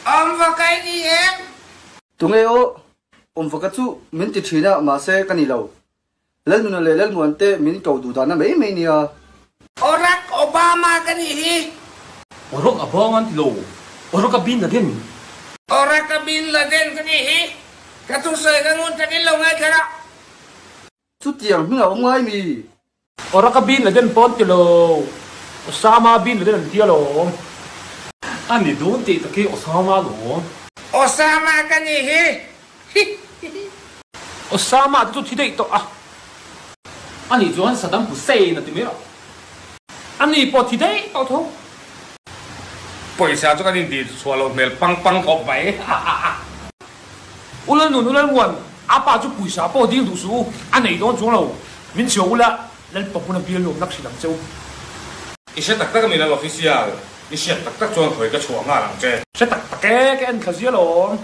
vào cái gì em? Tụi nghe ô, vào cái chú mình chỉ thấy nào mà sẽ cái gì đâu. Lần nữa là lần muốn té mình cầu đủ đàn mấy mấy nia. Barack Obama cái gì? Barack Obama thì lâu. Barack Bin là tên. Barack Bin Laden cái gì? Cái chú sợi cái ngôn cái lâu ngay cái đó. Chú tiếng mình là ông ai mi. Barack Bin là tên Pont thì lâu. Osama Bin là tên Tia lâu. Anh đi đúng thì cái Osama lâu. Osama cái gì? Osama thì tôi thấy đấy to à. Anh đi cho Saddam Hussein là tìm đâu. Anh đi bỏ thì đấy tao thôi. Bây giờ cho cái gì xóa lột mèo băng băng hộp vậy. Ulan muan, apa tu puisa apa dia tu su, aneh tu orang lo, min siapa ula, lalu papuna biar lo nak silam jauh. Iset tak tak kami dalam ofisial, iset tak tak cuang kau ikat cuang ngarang je. Saya tak pakai kan kazi lo.